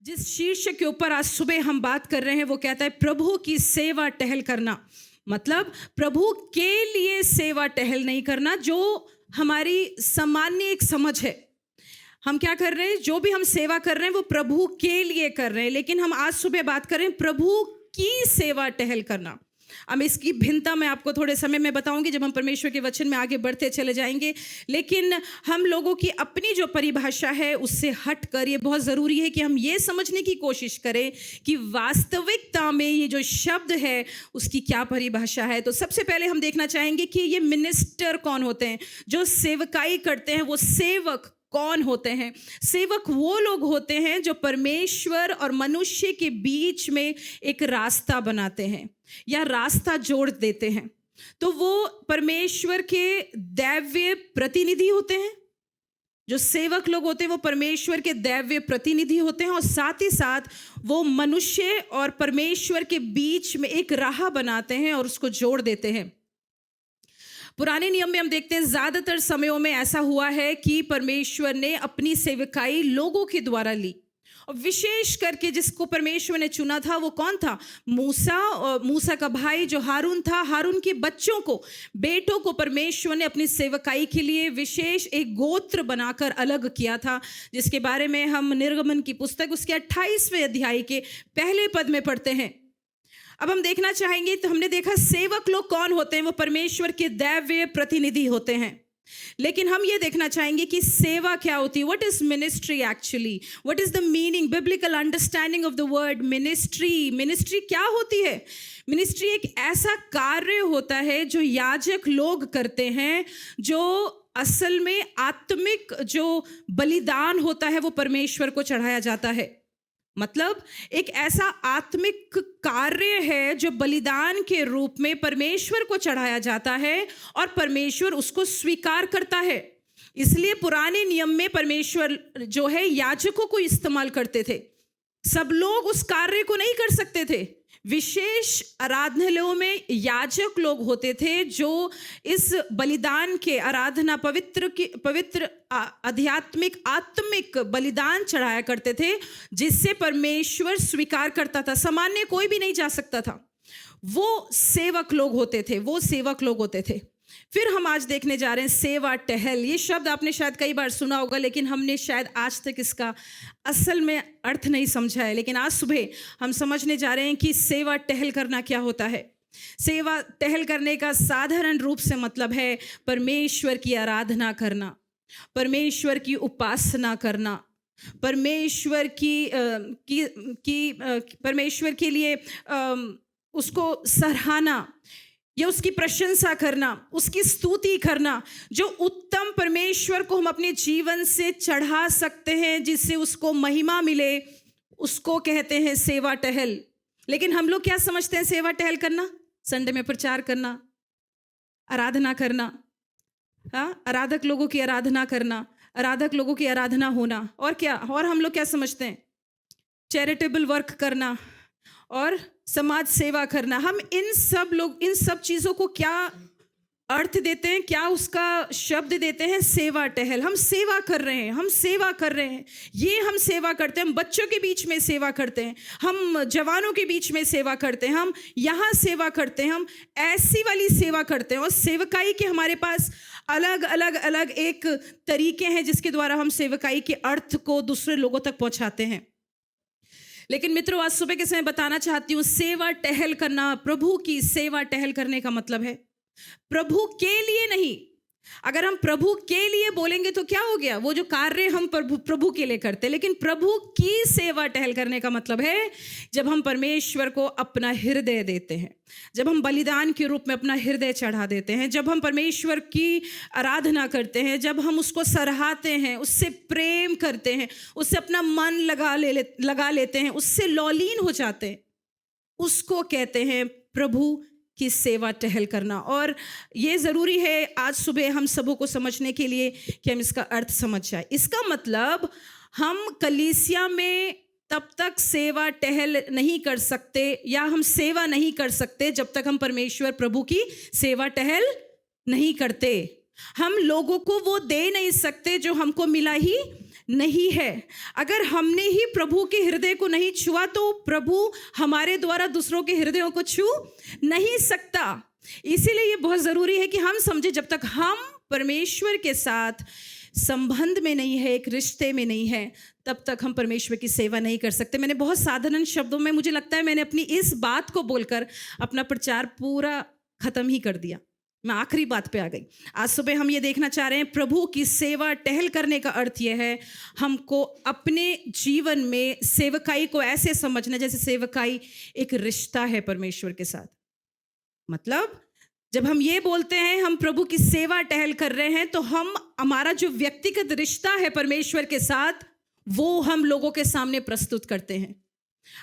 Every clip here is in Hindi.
जिस शीर्षक के ऊपर आज सुबह हम बात कर रहे हैं वो कहता है प्रभु की सेवा टहल करना। मतलब प्रभु के लिए सेवा टहल नहीं करना, जो हमारी सामान्य एक समझ है। हम क्या कर रहे हैं, जो भी हम सेवा कर रहे हैं वो प्रभु के लिए कर रहे हैं, लेकिन हम आज सुबह बात कर रहे हैं प्रभु की सेवा टहल करना। अब इसकी भिन्नता मैं आपको थोड़े समय में बताऊंगी जब हम परमेश्वर के वचन में आगे बढ़ते चले जाएंगे। लेकिन हम लोगों की अपनी जो परिभाषा है उससे हट कर ये बहुत ज़रूरी है कि हम ये समझने की कोशिश करें कि वास्तविकता में ये जो शब्द है उसकी क्या परिभाषा है। तो सबसे पहले हम देखना चाहेंगे कि ये मिनिस्टर कौन होते हैं, जो सेवकाई करते हैं वो सेवक कौन होते हैं। सेवक वो लोग होते हैं जो परमेश्वर और मनुष्य के बीच में एक रास्ता बनाते हैं या रास्ता जोड़ देते हैं। तो वो परमेश्वर के दैवीय प्रतिनिधि होते हैं। जो सेवक लोग होते हैं वो परमेश्वर के दैवीय प्रतिनिधि होते हैं और साथ ही साथ वो मनुष्य और परमेश्वर के बीच में एक राह बनाते हैं और उसको जोड़ देते हैं। पुराने नियम में हम देखते हैं ज़्यादातर समयों में ऐसा हुआ है कि परमेश्वर ने अपनी सेवकाई लोगों के द्वारा ली, और विशेष करके जिसको परमेश्वर ने चुना था वो कौन था, मूसा। और मूसा का भाई जो हारून था, हारून के बच्चों को, बेटों को परमेश्वर ने अपनी सेवकाई के लिए विशेष एक गोत्र बनाकर अलग किया था, जिसके बारे में हम निर्गमन की पुस्तक उसके 28वें अध्याय के पहले पद में पढ़ते हैं। अब हम देखना चाहेंगे तो हमने देखा सेवक लोग कौन होते हैं, वो परमेश्वर के दैवीय प्रतिनिधि होते हैं। लेकिन हम ये देखना चाहेंगे कि सेवा क्या होती है। What is ministry actually, what is the meaning, biblical understanding of the word ministry. Ministry क्या होती है? मिनिस्ट्री एक ऐसा कार्य होता है जो याजक लोग करते हैं, जो असल में आत्मिक जो बलिदान होता है वो परमेश्वर को चढ़ाया जाता है। मतलब एक ऐसा आत्मिक कार्य है जो बलिदान के रूप में परमेश्वर को चढ़ाया जाता है और परमेश्वर उसको स्वीकार करता है। इसलिए पुराने नियम में परमेश्वर जो है याजकों को इस्तेमाल करते थे। सब लोग उस कार्य को नहीं कर सकते थे। विशेष आराधनालयों में याजक लोग होते थे जो इस बलिदान के आराधना पवित्र आध्यात्मिक आत्मिक बलिदान चढ़ाया करते थे, जिससे परमेश्वर स्वीकार करता था। सामान्य कोई भी नहीं जा सकता था। वो सेवक लोग होते थे, वो सेवक लोग होते थे। फिर हम आज देखने जा रहे हैं सेवा टहल। ये शब्द आपने शायद कई बार सुना होगा, लेकिन हमने शायद आज तक इसका असल में अर्थ नहीं समझा है। लेकिन आज सुबह हम समझने जा रहे हैं कि सेवा टहल करना क्या होता है। सेवा टहल करने का साधारण रूप से मतलब है परमेश्वर की आराधना करना, परमेश्वर की उपासना करना, परमेश्वर परमेश्वर के लिए उसको सराहना या उसकी प्रशंसा करना, उसकी स्तुति करना। जो उत्तम परमेश्वर को हम अपने जीवन से चढ़ा सकते हैं, जिससे उसको महिमा मिले, उसको कहते हैं सेवा टहल। लेकिन हम लोग क्या समझते हैं सेवा टहल करना? संडे में प्रचार करना, आराधना करना, हाँ, आराधक लोगों की आराधना करना, आराधक लोगों की आराधना होना, और क्या? और हम लोग क्या समझते हैं? चैरिटेबल वर्क करना और समाज सेवा करना। हम इन सब चीज़ों को क्या अर्थ देते हैं, क्या उसका शब्द देते हैं? सेवा टहल। हम सेवा कर रहे हैं, हम सेवा कर रहे हैं। ये हम सेवा करते हैं, हम बच्चों के बीच में सेवा करते हैं, हम जवानों के बीच में सेवा करते हैं, हम यहाँ सेवा करते हैं, हम ऐसी वाली सेवा करते हैं। और सेवकाई के हमारे पास अलग अलग एक तरीके हैं जिसके द्वारा हम सेवकाई के अर्थ को दूसरे लोगों तक पहुँचाते हैं। लेकिन मित्रों, आज सुबह के समय बताना चाहती हूँ, सेवा टहल करना, प्रभु की सेवा टहल करने का मतलब है प्रभु के लिए नहीं। अगर हम प्रभु के लिए बोलेंगे तो क्या हो गया? वो जो कार्य हम प्रभु के लिए करते, लेकिन प्रभु की सेवा टहल करने का मतलब है जब हम परमेश्वर को अपना हृदय देते हैं, जब हम बलिदान के रूप में अपना हृदय चढ़ा देते हैं, जब हम परमेश्वर की आराधना करते हैं, जब हम उसको सराहते हैं, उससे प्रेम करते हैं, उससे अपना मन लगा लेते हैं, उससे लौलीन हो जाते हैं, उसको कहते हैं प्रभु की सेवा टहल करना। और ये ज़रूरी है आज सुबह हम सबों को समझने के लिए कि हम इसका अर्थ समझ जाए। इसका मतलब हम कलीसिया में तब तक सेवा टहल नहीं कर सकते या हम सेवा नहीं कर सकते जब तक हम परमेश्वर प्रभु की सेवा टहल नहीं करते। हम लोगों को वो दे नहीं सकते जो हमको मिला ही नहीं है। अगर हमने ही प्रभु के हृदय को नहीं छुआ तो प्रभु हमारे द्वारा दूसरों के हृदयों को छू नहीं सकता। इसीलिए ये बहुत ज़रूरी है कि हम समझे, जब तक हम परमेश्वर के साथ संबंध में नहीं है, एक रिश्ते में नहीं है, तब तक हम परमेश्वर की सेवा नहीं कर सकते। मैंने बहुत साधारण शब्दों में, मुझे लगता है मैंने अपनी इस बात को बोलकर अपना प्रचार पूरा ख़त्म ही कर दिया। मैं आखिरी बात पे आ गई। आज सुबह हम ये देखना चाह रहे हैं, प्रभु की सेवा टहल करने का अर्थ यह है, हमको अपने जीवन में सेवकाई को ऐसे समझना जैसे सेवकाई एक रिश्ता है परमेश्वर के साथ। मतलब जब हम ये बोलते हैं हम प्रभु की सेवा टहल कर रहे हैं, तो हमारा जो व्यक्तिगत रिश्ता है परमेश्वर के साथ, वो हम लोगों के सामने प्रस्तुत करते हैं।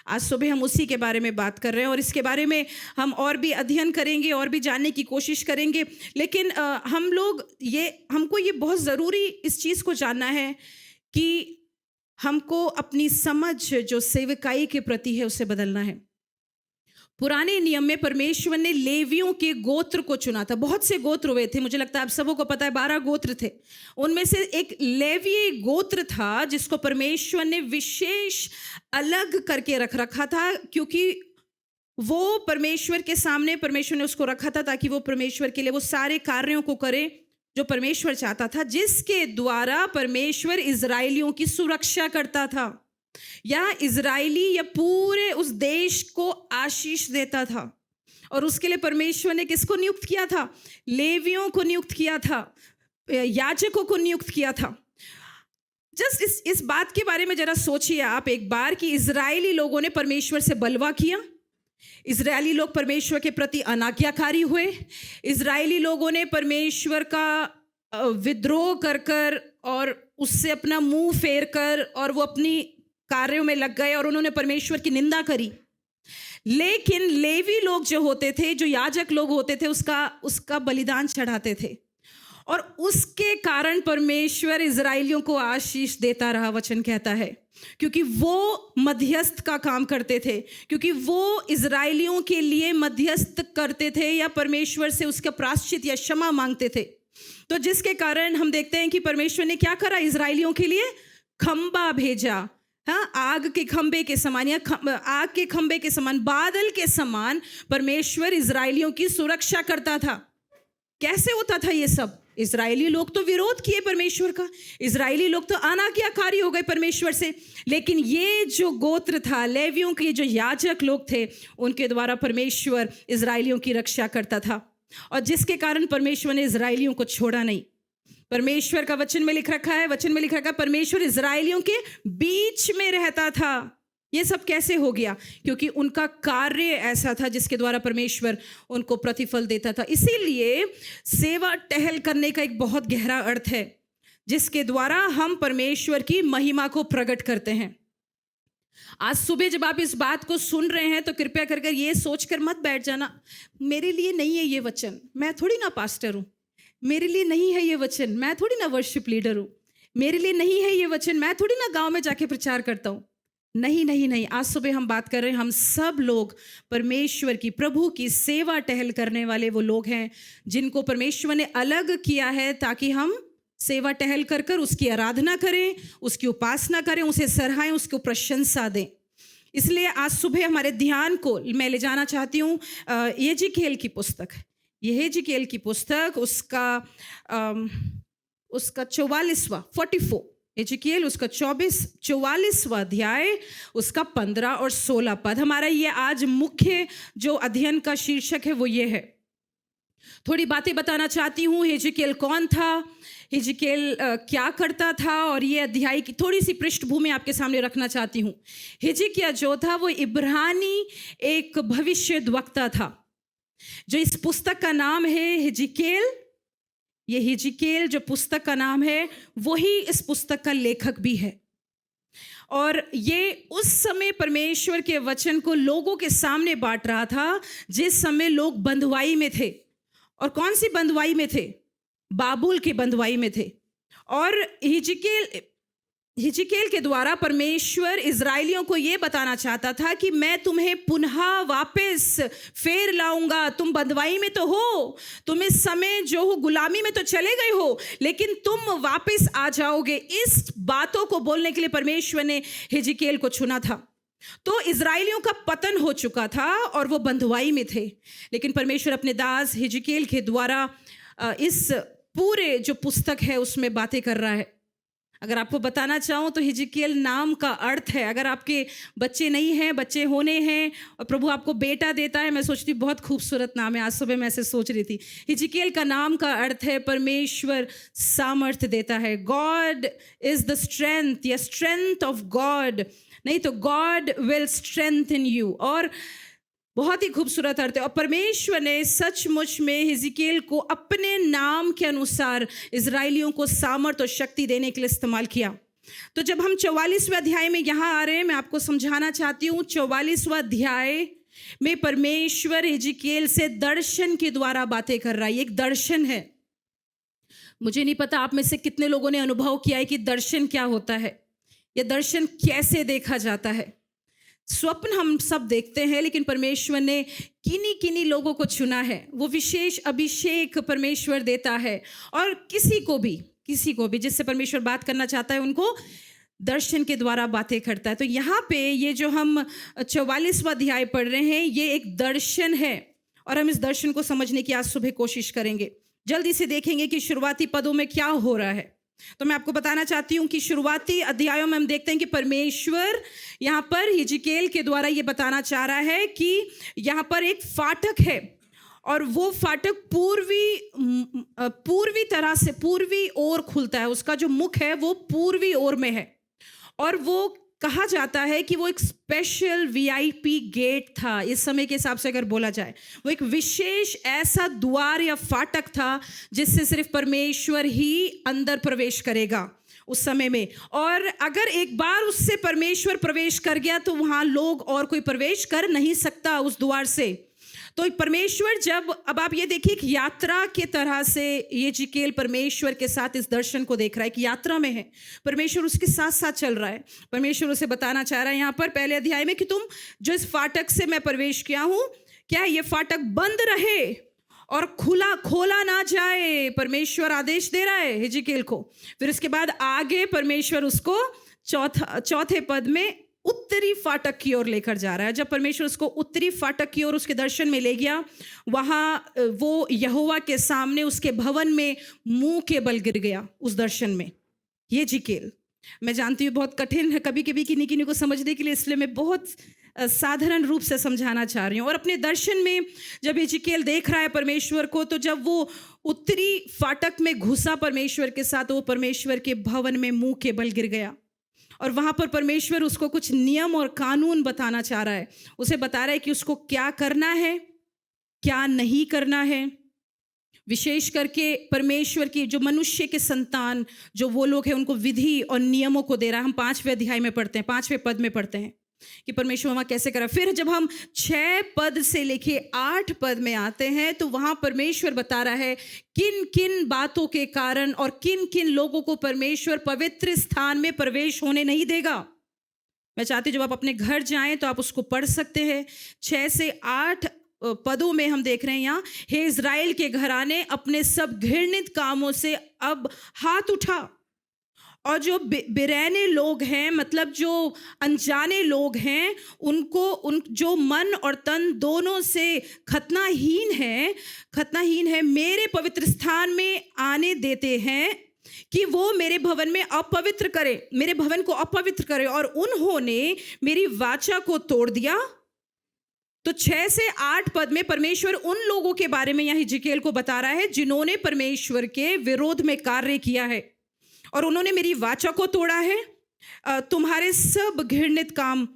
आज सुबह हम उसी के बारे में बात कर रहे हैं और इसके बारे में हम और भी अध्ययन करेंगे और भी जानने की कोशिश करेंगे। लेकिन हमको ये बहुत ज़रूरी इस चीज़ को जानना है कि हमको अपनी समझ जो सेवकाई के प्रति है उसे बदलना है। पुराने नियम में परमेश्वर ने लेवियों के गोत्र को चुना था। बहुत से गोत्र हुए थे, मुझे लगता है आप सबों को पता है 12 गोत्र थे। उनमें से एक लेवी गोत्र था जिसको परमेश्वर ने विशेष अलग करके रखा था, क्योंकि वो परमेश्वर के सामने परमेश्वर ने उसको रखा था ताकि वो परमेश्वर के लिए वो सारे कार्यों को करे जो परमेश्वर चाहता था, जिसके द्वारा परमेश्वर इजरायलियों की सुरक्षा करता था या इजरायली या पूरे उस देश को आशीष देता था। और उसके लिए परमेश्वर ने किसको नियुक्त किया था? लेवियों को नियुक्त किया था, याजकों को नियुक्त किया था। जस्ट इस बात के बारे में जरा सोचिए आप एक बार कि इजरायली लोगों ने परमेश्वर से बलवा किया, इजरायली लोग परमेश्वर के प्रति अनाज्ञाकारी हुए, इजरायली लोगों ने परमेश्वर का विद्रोह कर कर और उससे अपना मुंह फेर कर और वो अपनी कार्यों में लग गए और उन्होंने परमेश्वर की निंदा करी। लेकिन लेवी लोग जो होते थे, जो याजक लोग होते थे, उसका बलिदान चढ़ाते थे और उसके कारण परमेश्वर इजरायलियों को आशीष देता रहा, वचन कहता है, क्योंकि वो मध्यस्थ का काम करते थे, क्योंकि वो इजरायलियों के लिए मध्यस्थ करते थे या परमेश्वर से उसका प्रायश्चित या क्षमा मांगते थे। तो जिसके कारण हम देखते हैं कि परमेश्वर ने क्या करा, इजरायलियों के लिए खंबा भेजा। हाँ, आग के खंबे के समान या आग के खंबे के समान, बादल के समान परमेश्वर इजरायलियों की सुरक्षा करता था। कैसे होता था ये सब? इजरायली लोग तो विरोध किए परमेश्वर का, इजरायली लोग तो अनाज्ञाकारी हो गए परमेश्वर से, लेकिन ये जो गोत्र था, लेवियों के जो याजक लोग थे, उनके द्वारा परमेश्वर इजरायलियों की रक्षा करता था और जिसके कारण परमेश्वर ने इजरायलियों को छोड़ा नहीं। परमेश्वर का वचन में लिख रखा है, परमेश्वर इजरायलियों के बीच में रहता था। ये सब कैसे हो गया? क्योंकि उनका कार्य ऐसा था जिसके द्वारा परमेश्वर उनको प्रतिफल देता था। इसीलिए सेवा टहल करने का एक बहुत गहरा अर्थ है जिसके द्वारा हम परमेश्वर की महिमा को प्रकट करते हैं। आज सुबह जब आप इस बात को सुन रहे हैं तो कृपया कर ये सोचकर मत बैठ जाना, मेरे लिए नहीं है ये वचन, मैं थोड़ी ना पास्टर हूँ, मेरे लिए नहीं है ये वचन, मैं थोड़ी ना वर्शिप लीडर हूँ, मेरे लिए नहीं है ये वचन, मैं थोड़ी ना गांव में जाके प्रचार करता हूँ। नहीं नहीं नहीं, आज सुबह हम बात कर रहे हैं, हम सब लोग परमेश्वर की, प्रभु की सेवा टहल करने वाले वो लोग हैं जिनको परमेश्वर ने अलग किया है ताकि हम सेवा टहल कर कर उसकी आराधना करें, उसकी उपासना करें, उसे सराहें, उसको प्रशंसा दें। इसलिए आज सुबह हमारे ध्यान को मैं ले जाना चाहती हूँ यहेजकेल की पुस्तक, यहेजकेल की पुस्तक, उसका 44वां 44, यहेजकेल उसका 44वां अध्याय, उसका 15 और 16 पद। हमारा ये आज मुख्य जो अध्ययन का शीर्षक है वो ये है। थोड़ी बातें बताना चाहती हूँ, यहेजकेल कौन था, यहेजकेल क्या करता था, और ये अध्याय की थोड़ी सी पृष्ठभूमि आपके सामने रखना चाहती हूँ। हिजकिय्याह जो था वो इब्रानी एक भविष्यद्वक्ता था। जो इस पुस्तक का नाम है हिजकिय्याह, ये हिजकिय्याह जो पुस्तक का नाम है वही इस पुस्तक का लेखक भी है। और ये उस समय परमेश्वर के वचन को लोगों के सामने बांट रहा था जिस समय लोग बंधुआई में थे। और कौन सी बंधुआई में थे? बाबुल की बंधुआई में थे। और हिजकिय्याह हिजकिय्याह के द्वारा परमेश्वर इज़राइलियों को ये बताना चाहता था कि मैं तुम्हें पुनः वापस फेर लाऊंगा। तुम बंधुआई में तो हो, तुम इस समय जो हो गुलामी में तो चले गए हो, लेकिन तुम वापस आ जाओगे। इस बातों को बोलने के लिए परमेश्वर ने हिजकिय्याह को चुना था। तो इज़राइलियों का पतन हो चुका था और वो बंधुआई में थे, लेकिन परमेश्वर अपने दास हिजकिय्याह के द्वारा इस पूरे जो पुस्तक है उसमें बातें कर रहा है। अगर आपको बताना चाहूँ तो हिजकिय्याह नाम का अर्थ है, अगर आपके बच्चे नहीं हैं, बच्चे होने हैं और प्रभु आपको बेटा देता है, मैं सोचती बहुत खूबसूरत नाम है। आज सुबह मैं ऐसे सोच रही थी, हिजकिय्याह का नाम का अर्थ है परमेश्वर सामर्थ्य देता है। गॉड इज़ द स्ट्रेंथ या स्ट्रेंथ ऑफ गॉड, नहीं तो गॉड विल स्ट्रेंथन यू। और बहुत ही खूबसूरत अर्थ है। और परमेश्वर ने सचमुच में हिजकिय्याह को अपने नाम के अनुसार इज़राइलियों को सामर्थ और शक्ति देने के लिए इस्तेमाल किया। तो जब हम 44वें अध्याय में यहाँ आ रहे हैं, मैं आपको समझाना चाहती हूँ 44वां अध्याय में परमेश्वर हिजकिय्याह से दर्शन के द्वारा बातें कर रहा है। एक दर्शन है। मुझे नहीं पता आप में से कितने लोगों ने अनुभव किया है कि दर्शन क्या होता है, यह दर्शन कैसे देखा जाता है। स्वप्न हम सब देखते हैं, लेकिन परमेश्वर ने किन्हीं किन्हीं लोगों को चुना है। वो विशेष अभिषेक परमेश्वर देता है, और किसी को भी जिससे परमेश्वर बात करना चाहता है उनको दर्शन के द्वारा बातें करता है। तो यहाँ पे ये जो हम 44वां अध्याय पढ़ रहे हैं, ये एक दर्शन है, और हम इस दर्शन को समझने की आज सुबह कोशिश करेंगे। जल्दी से देखेंगे कि शुरुआती पदों में क्या हो रहा है। तो मैं आपको बताना चाहती हूँ कि शुरुआती अध्यायों में हम देखते हैं कि परमेश्वर यहाँ पर हिजकिय्याह के द्वारा ये बताना चाह रहा है कि यहाँ पर एक फाटक है, और वो फाटक पूर्वी तरह से पूर्वी ओर खुलता है। उसका जो मुख है वो पूर्वी ओर में है, और वो कहा जाता है कि वो एक स्पेशल वीआईपी गेट था। इस समय के हिसाब से अगर बोला जाए, वो एक विशेष ऐसा द्वार या फाटक था जिससे सिर्फ परमेश्वर ही अंदर प्रवेश करेगा उस समय में। और अगर एक बार उससे परमेश्वर प्रवेश कर गया तो वहाँ लोग और कोई प्रवेश कर नहीं सकता उस द्वार से। तो परमेश्वर जब, अब आप ये देखिए कि यात्रा के तरह से हिजकिय्याह परमेश्वर के साथ इस दर्शन को देख रहा है कि यात्रा में है, परमेश्वर उसके साथ साथ चल रहा है। परमेश्वर उसे बताना चाह रहा है यहाँ पर पहले अध्याय में कि तुम जो इस फाटक से मैं प्रवेश किया हूँ, क्या ये फाटक बंद रहे और खोला ना जाए। परमेश्वर आदेश दे रहा है हिजकिय्याह को। फिर उसके बाद आगे परमेश्वर उसको चौथे पद में उत्तरी फाटक की ओर लेकर जा रहा है। जब परमेश्वर उसको उत्तरी फाटक की ओर उसके दर्शन में ले गया, वहाँ वो यहोवा के सामने उसके भवन में मुंह के बल गिर गया उस दर्शन में। ये हिजकिय्याह, मैं जानती हूँ बहुत कठिन है कभी कभी किन्हीं को समझने के लिए, इसलिए मैं बहुत साधारण रूप से समझाना चाह रही हूँ। और अपने दर्शन में जब हिजकिय्याह देख रहा है परमेश्वर को, तो जब वो उत्तरी फाटक में घुसा परमेश्वर के साथ, वो परमेश्वर के भवन में मुंह के बल गिर गया। और वहाँ पर परमेश्वर उसको कुछ नियम और कानून बताना चाह रहा है। उसे बता रहा है कि उसको क्या करना है, क्या नहीं करना है। विशेष करके परमेश्वर की जो मनुष्य के संतान जो वो लोग हैं, उनको विधि और नियमों को दे रहा है। हम 5वें अध्याय में पढ़ते हैं, 5वें पद में पढ़ते हैं कि परमेश्वर वहाँ कैसे करा। फिर जब हम 6 पद से लेके 8 पद में आते हैं, तो वहाँ परमेश्वर बता रहा है किन किन बातों के कारण और किन किन लोगों को परमेश्वर पवित्र स्थान में प्रवेश होने नहीं देगा। मैं चाहती हूँ जब आप अपने घर जाएं तो आप उसको पढ़ सकते हैं। 6 से 8 पदों में हम देख रहे हैं यहाँ, हे इज़राइल के घराने, अपने सब घृणित कामों से अब हाथ उठा। और जो बेरैने लोग हैं, मतलब जो अनजाने लोग हैं, उनको जो मन और तन दोनों से खतनाहीन है, मेरे पवित्र स्थान में आने देते हैं कि वो मेरे भवन में अपवित्र करे, मेरे भवन को अपवित्र करे, और उन्होंने मेरी वाचा को तोड़ दिया। तो 6 से 8 पद में परमेश्वर उन लोगों के बारे में यहाँ हिजकिय्याह को बता रहा है जिन्होंने परमेश्वर के विरोध में कार्य किया है और उन्होंने मेरी वाचा को तोड़ा है। तुम्हारे सब घृणित काम,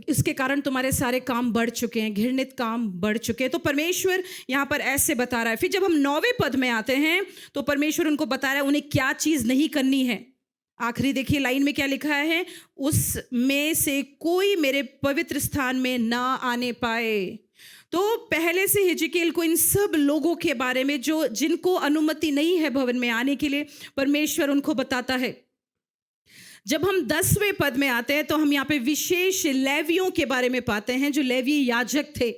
इसके कारण तुम्हारे सारे काम बढ़ चुके हैं, घृणित काम बढ़ चुके हैं। तो परमेश्वर यहाँ पर ऐसे बता रहा है। फिर जब हम 9वें पद में आते हैं तो परमेश्वर उनको बता रहा है उन्हें क्या चीज़ नहीं करनी है। आखिरी देखिए लाइन में क्या लिखा है, उसमें से कोई मेरे पवित्र स्थान में ना आने पाए। तो पहले से हिजकिय्याह को इन सब लोगों के बारे में जिनको अनुमति नहीं है भवन में आने के लिए, परमेश्वर उनको बताता है। जब हम 10वें पद में आते हैं तो हम यहाँ पे विशेष लेवियों के बारे में पाते हैं, जो लेवी याजक थे।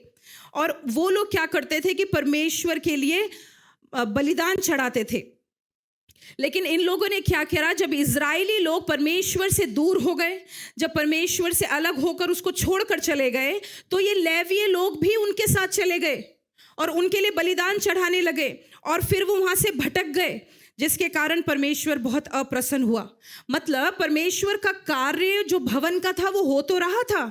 और वो लोग क्या करते थे कि परमेश्वर के लिए बलिदान चढ़ाते थे। लेकिन इन लोगों ने क्या किया, जब इजरायली लोग परमेश्वर से दूर हो गए, जब परमेश्वर से अलग होकर उसको छोड़कर चले गए, तो ये लेवीय लोग भी उनके साथ चले गए और उनके लिए बलिदान चढ़ाने लगे, और फिर वो वहां से भटक गए, जिसके कारण परमेश्वर बहुत अप्रसन्न हुआ। मतलब परमेश्वर का कार्य जो भवन का था वो हो तो रहा था,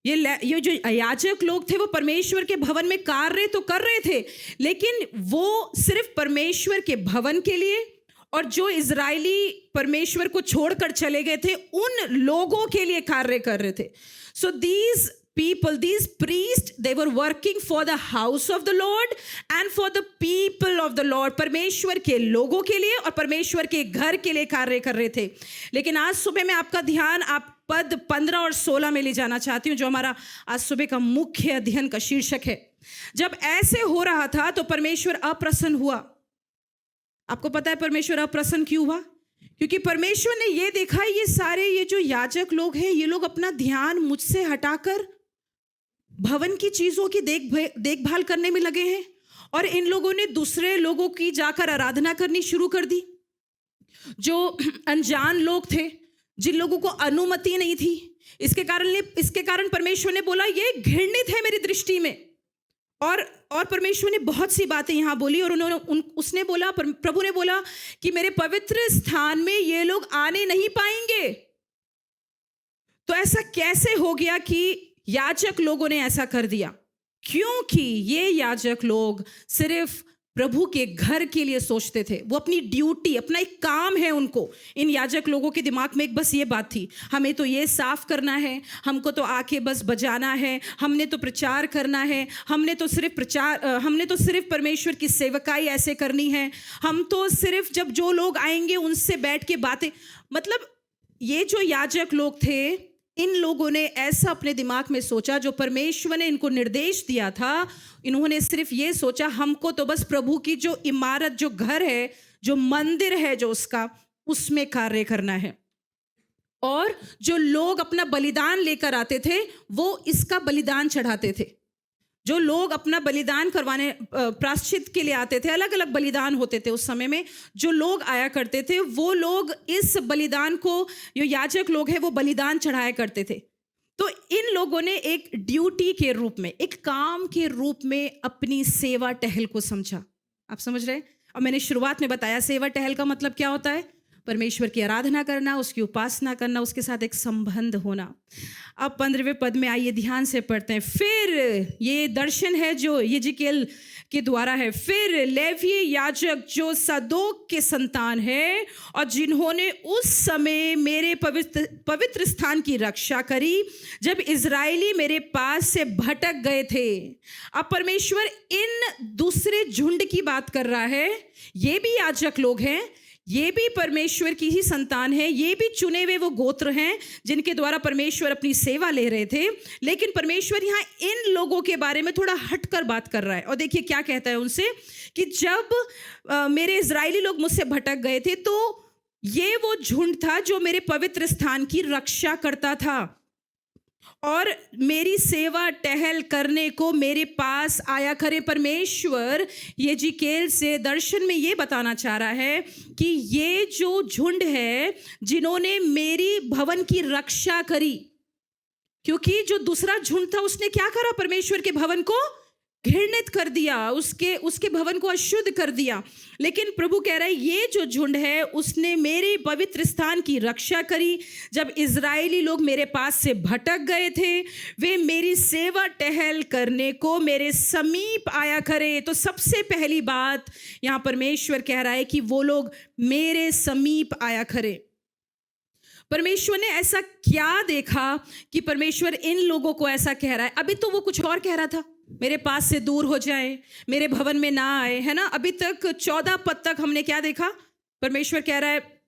ये जो याजक लोग थे वो परमेश्वर के भवन में कार्य तो कर रहे थे, लेकिन वो सिर्फ परमेश्वर के भवन के लिए और जो इजरायली परमेश्वर को छोड़कर चले गए थे उन लोगों के लिए कार्य कर रहे थे। So these people, these priests, they were working for the house of the Lord and for the people of the Lord. परमेश्वर के लोगों के लिए और परमेश्वर के घर के लिए कार्य कर रहे थे। लेकिन आज सुबह मैं आपका ध्यान आप पद 15 और 16 में ले जाना चाहती हूँ, जो हमारा आज सुबह का मुख्य अध्ययन का शीर्षक है। जब ऐसे हो रहा था तो परमेश्वर अप्रसन्न हुआ। आपको पता है परमेश्वर अप्रसन्न क्यों हुआ? क्योंकि परमेश्वर ने ये देखा, ये जो याजक लोग हैं, ये लोग अपना ध्यान मुझसे हटाकर भवन की चीजों की देखभाल करने में लगे हैं, और इन लोगों ने दूसरे लोगों की जाकर आराधना करनी शुरू कर दी। जो अनजान लोग थे, जिन लोगों को अनुमति नहीं थी, इसके कारण परमेश्वर ने बोला ये घृणित है मेरी दृष्टि में। और परमेश्वर ने बहुत सी बातें यहाँ बोली, और उसने बोला, प्रभु ने बोला कि मेरे पवित्र स्थान में ये लोग आने नहीं पाएंगे। तो ऐसा कैसे हो गया कि याजक लोगों ने ऐसा कर दिया? क्योंकि ये याजक लोग सिर्फ प्रभु के घर के लिए सोचते थे। वो अपनी ड्यूटी, अपना एक काम है उनको। इन याजक लोगों के दिमाग में एक बस ये बात थी, हमें तो ये साफ करना है, हमको तो आके बस बजाना है, हमने तो प्रचार करना है, हमने तो सिर्फ परमेश्वर की सेवकाई ऐसे करनी है, हम तो सिर्फ जब जो लोग आएंगे उनसे बैठ के बातें। मतलब ये जो याजक लोग थे, इन लोगों ने ऐसा अपने दिमाग में सोचा, जो परमेश्वर ने इनको निर्देश दिया था, इन्होंने सिर्फ ये सोचा हमको तो बस प्रभु की जो इमारत, जो घर है, जो मंदिर है, जो उसमें कार्य करना है। और जो लोग अपना बलिदान लेकर आते थे वो इसका बलिदान चढ़ाते थे। जो लोग अपना बलिदान करवाने प्रायश्चित के लिए आते थे, अलग अलग बलिदान होते थे उस समय में, जो लोग आया करते थे वो लोग इस बलिदान को, जो याजक लोग हैं वो बलिदान चढ़ाया करते थे। तो इन लोगों ने एक ड्यूटी के रूप में, एक काम के रूप में अपनी सेवा टहल को समझा। आप समझ रहे? और मैंने शुरुआत में बताया सेवा टहल का मतलब क्या होता है? परमेश्वर की आराधना करना, उसकी उपासना करना, उसके साथ एक संबंध होना। अब 15वें पद में आइए ध्यान से पढ़ते हैं। फिर ये दर्शन है जो यिजकेल के द्वारा है। फिर लेवीय याजक जो सदोक के संतान है और जिन्होंने उस समय मेरे पवित्र स्थान की रक्षा करी, जब इजरायली मेरे पास से भटक गए थे। अब परमेश्वर इन दूसरे झुंड की बात कर रहा है। ये भी याजक लोग हैं, ये भी परमेश्वर की ही संतान है, ये भी चुने हुए वो गोत्र हैं जिनके द्वारा परमेश्वर अपनी सेवा ले रहे थे। लेकिन परमेश्वर यहाँ इन लोगों के बारे में थोड़ा हटकर बात कर रहा है। और देखिए क्या कहता है उनसे कि जब मेरे इजरायली लोग मुझसे भटक गए थे तो ये वो झुंड था जो मेरे पवित्र स्थान की रक्षा करता था और मेरी सेवा टहल करने को मेरे पास आया करे। परमेश्वर यिजकेल से दर्शन में ये बताना चाह रहा है कि ये जो झुंड है जिन्होंने मेरी भवन की रक्षा करी, क्योंकि जो दूसरा झुंड था उसने क्या करा? परमेश्वर के भवन को घृणित कर दिया, उसके भवन को अशुद्ध कर दिया। लेकिन प्रभु कह रहा है ये जो झुंड है उसने मेरे पवित्र स्थान की रक्षा करी। जब इजरायली लोग मेरे पास से भटक गए थे, वे मेरी सेवा टहल करने को मेरे समीप आया करे। तो सबसे पहली बात यहाँ परमेश्वर कह रहा है कि वो लोग मेरे समीप आया करे। परमेश्वर ने ऐसा क्या देखा कि परमेश्वर इन लोगों को ऐसा कह रहा है? अभी तो वो कुछ और कह रहा था, मेरे पास से दूर हो जाए, मेरे भवन में ना आए, है ना। अभी तक 14 पद तक हमने क्या देखा? परमेश्वर कह रहा है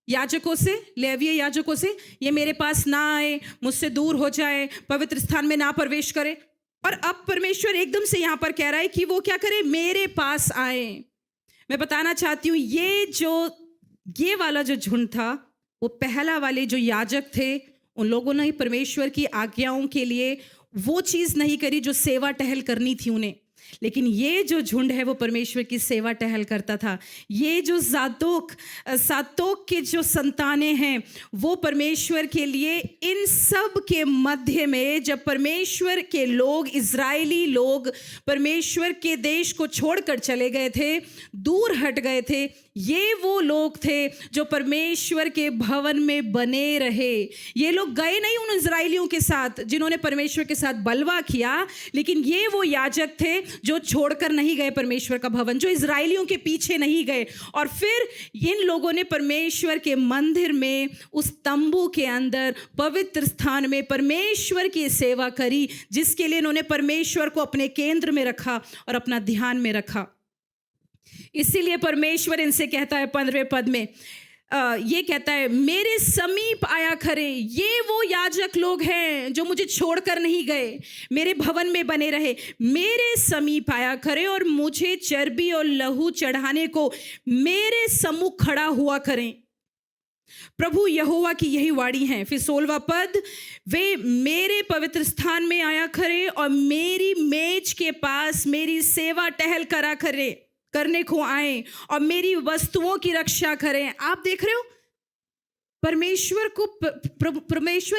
याजकों से, लेवीय याजकों से, ये मेरे पास ना आए, मुझसे दूर हो जाए, पवित्र स्थान में ना प्रवेश करे। और अब परमेश्वर एकदम से यहाँ पर कह रहा है कि वो क्या करे? मेरे पास आए। मैं बताना चाहती हूँ ये वाला जो झुंड था वो पहला वाले जो याजक थे, उन लोगों ने परमेश्वर की आज्ञाओं के लिए वो चीज़ नहीं करी जो सेवा टहल करनी थी उन्हें। लेकिन ये जो झुंड है वो परमेश्वर की सेवा टहल करता था। ये जो सातोक के जो संतानें हैं वो परमेश्वर के लिए, इन सब के मध्य में जब परमेश्वर के लोग, इज़राइली लोग परमेश्वर के देश को छोड़कर चले गए थे, दूर हट गए थे, ये वो लोग थे जो परमेश्वर के भवन में बने रहे। ये लोग गए नहीं उन इज़राइलियों के साथ जिन्होंने परमेश्वर के साथ बलवा किया, लेकिन ये वो याजक थे जो छोड़कर नहीं गए परमेश्वर का भवन, जो इज़राइलियों के पीछे नहीं गए। और फिर इन लोगों ने परमेश्वर के मंदिर में, उस तंबू के अंदर, पवित्र स्थान में परमेश्वर की सेवा करी, जिसके लिए इन्होंने परमेश्वर को अपने केंद्र में रखा और अपना ध्यान में रखा। इसीलिए परमेश्वर इनसे कहता है 15वें पद में, ये कहता है, मेरे समीप आया करें। ये वो याजक लोग हैं जो मुझे छोड़कर नहीं गए, मेरे भवन में बने रहे, मेरे समीप आया करें और मुझे चर्बी और लहू चढ़ाने को मेरे सम्मुख खड़ा हुआ करें। प्रभु यहोवा की यही वाणी है। फिर 16वां पद, वे मेरे पवित्र स्थान में आया करें और मेरी मेज के पास मेरी सेवा टहल करने को आए और मेरी वस्तुओं की रक्षा करें। आप देख रहे हो, परमेश्वर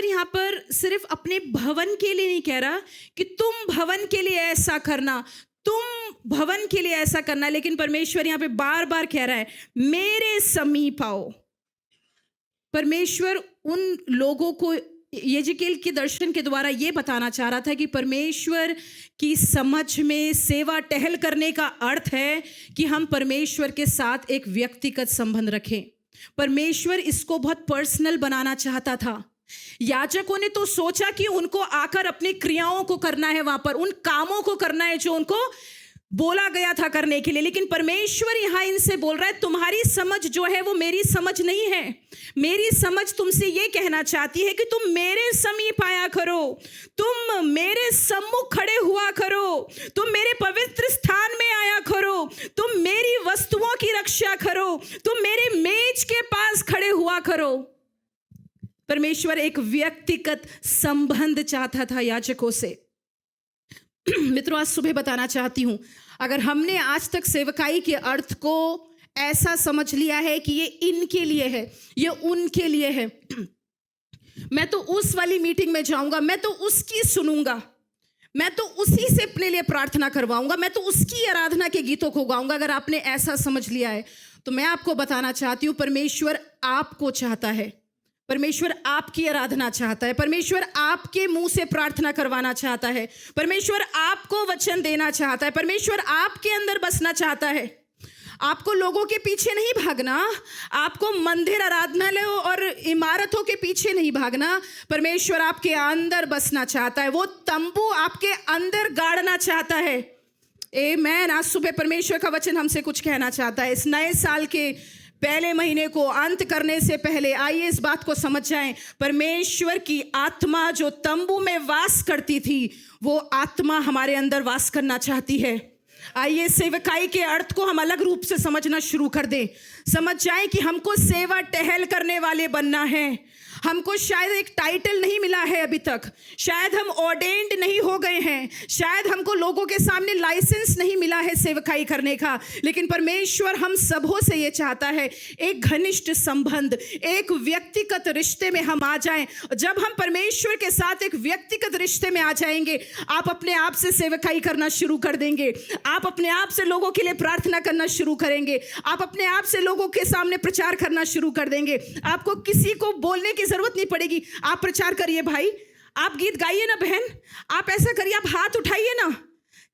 यहाँ पर सिर्फ अपने भवन के लिए नहीं कह रहा कि तुम भवन के लिए ऐसा करना, तुम भवन के लिए ऐसा करना, लेकिन परमेश्वर यहाँ पे बार बार कह रहा है, मेरे समीप आओ। परमेश्वर उन लोगों को यजेकेल के दर्शन के द्वारा ये बताना चाह रहा था कि परमेश्वर की समझ में सेवा टहल करने का अर्थ है कि हम परमेश्वर के साथ एक व्यक्तिगत संबंध रखें। परमेश्वर इसको बहुत पर्सनल बनाना चाहता था। याजकों ने तो सोचा कि उनको आकर अपनी क्रियाओं को करना है, वहां पर उन कामों को करना है जो उनको बोला गया था करने के लिए, लेकिन परमेश्वर यहां इनसे बोल रहा है, तुम्हारी समझ जो है वो मेरी समझ नहीं है। मेरी समझ तुमसे ये कहना चाहती है कि तुम मेरे समीप आया करो, तुम मेरे सम्मुख खड़े हुआ करो, तुम मेरे पवित्र स्थान में आया करो, तुम मेरी वस्तुओं की रक्षा करो, तुम मेरे मेज के पास खड़े हुआ करो। परमेश्वर एक व्यक्तिगत संबंध चाहता था याजकों से। मित्रों, आज सुबह बताना चाहती हूं, अगर हमने आज तक सेवकाई के अर्थ को ऐसा समझ लिया है कि ये इनके लिए है, ये उनके लिए है, मैं तो उस वाली मीटिंग में जाऊंगा, मैं तो उसकी सुनूंगा, मैं तो उसी से अपने लिए प्रार्थना करवाऊंगा, मैं तो उसकी आराधना के गीतों को गाऊंगा, अगर आपने ऐसा समझ लिया है तो मैं आपको बताना चाहती हूं, परमेश्वर आपको चाहता है, परमेश्वर आपकी आराधना चाहता है, परमेश्वर आपके मुंह से प्रार्थना करवाना चाहता है, परमेश्वर आपको वचन देना चाहता है, परमेश्वर आपके अंदर बसना चाहता है। आपको लोगों के पीछे नहीं भागना, आपको मंदिर, आराधनालय और इमारतों के पीछे नहीं भागना, परमेश्वर आपके अंदर बसना चाहता है, वो तंबू आपके अंदर गाड़ना चाहता है। आमेन। आज सुबह परमेश्वर का वचन हमसे कुछ कहना चाहता है। इस नए साल के पहले महीने को अंत करने से पहले आइए इस बात को समझ जाएं, परमेश्वर की आत्मा जो तंबू में वास करती थी, वो आत्मा हमारे अंदर वास करना चाहती है। आइए सेवकाई के अर्थ को हम अलग रूप से समझना शुरू कर दें। समझ जाएं कि हमको सेवा टहल करने वाले बनना है। हमको शायद एक टाइटल नहीं मिला है अभी तक, शायद हम ऑर्डेन्ड नहीं हो गए हैं, शायद हमको लोगों के सामने लाइसेंस नहीं मिला है सेवकाई करने का, लेकिन परमेश्वर हम सबों से ये चाहता है एक घनिष्ठ संबंध, एक व्यक्तिगत रिश्ते में हम आ जाएं। जब हम परमेश्वर के साथ एक व्यक्तिगत रिश्ते में आ जाएंगे, आप अपने आप से सेवकाई करना शुरू कर देंगे, आप अपने आप से लोगों के लिए प्रार्थना करना शुरू करेंगे, आप अपने आप से लोगों के सामने प्रचार करना शुरू कर देंगे। आपको किसी को बोलने की जरूरत नहीं पड़ेगी, आप प्रचार करिए भाई, आप गीत गाइए ना बहन, आप ऐसा करिए, आप हाथ उठाइए ना,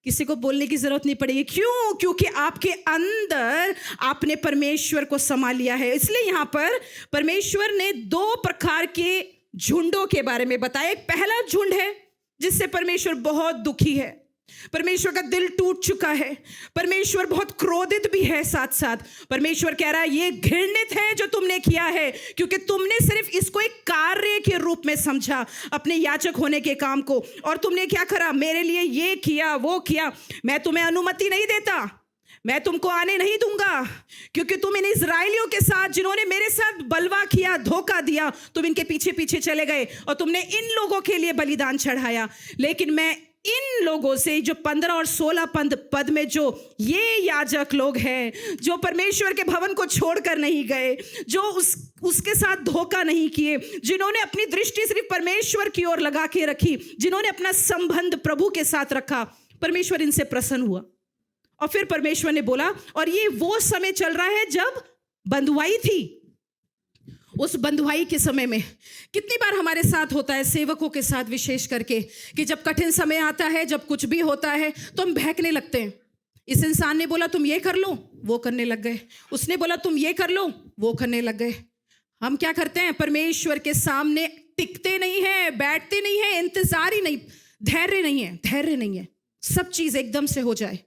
किसी को बोलने की जरूरत नहीं पड़ेगी। क्यों? क्योंकि आपके अंदर आपने परमेश्वर को समा लिया है। इसलिए यहां पर परमेश्वर ने 2 प्रकार के झुंडों के बारे में बताया। एक पहला झुंड है जिससे परमेश्वर बहुत दुखी है, परमेश्वर का दिल टूट चुका है, परमेश्वर बहुत क्रोधित भी है। साथ साथ परमेश्वर कह रहा है ये घृणित है जो तुमने किया है, क्योंकि तुमने सिर्फ इसको एक कार्य के रूप में समझा, अपने याजक होने के काम को, और तुमने क्या करा, मेरे लिए ये किया वो किया। मैं तुम्हें अनुमति नहीं देता, मैं तुमको आने नहीं दूंगा, क्योंकि तुम इन इजराइलियों के साथ, जिन्होंने मेरे साथ बलवा किया, धोखा दिया, तुम इनके पीछे पीछे चले गए और तुमने इन लोगों के लिए बलिदान चढ़ाया। लेकिन मैं इन लोगों से, जो 15 और 16 पद में जो ये याजक लोग हैं, जो परमेश्वर के भवन को छोड़कर नहीं गए, जो उसके साथ धोखा नहीं किए, जिन्होंने अपनी दृष्टि सिर्फ परमेश्वर की ओर लगा के रखी, जिन्होंने अपना संबंध प्रभु के साथ रखा, परमेश्वर इनसे प्रसन्न हुआ। और फिर परमेश्वर ने बोला, और ये वो समय चल रहा है जब बंधुआई थी। उस बंधुआई के समय में कितनी बार हमारे साथ होता है, सेवकों के साथ विशेष करके, कि जब कठिन समय आता है, जब कुछ भी होता है, तो हम बहकने लगते हैं। इस इंसान ने बोला तुम ये कर लो, वो करने लग गए। उसने बोला तुम ये कर लो, वो करने लग गए। हम क्या करते हैं? परमेश्वर के सामने टिकते नहीं हैं, बैठते नहीं हैं, इंतजार ही नहीं, धैर्य नहीं है, सब चीज एकदम से हो जाए।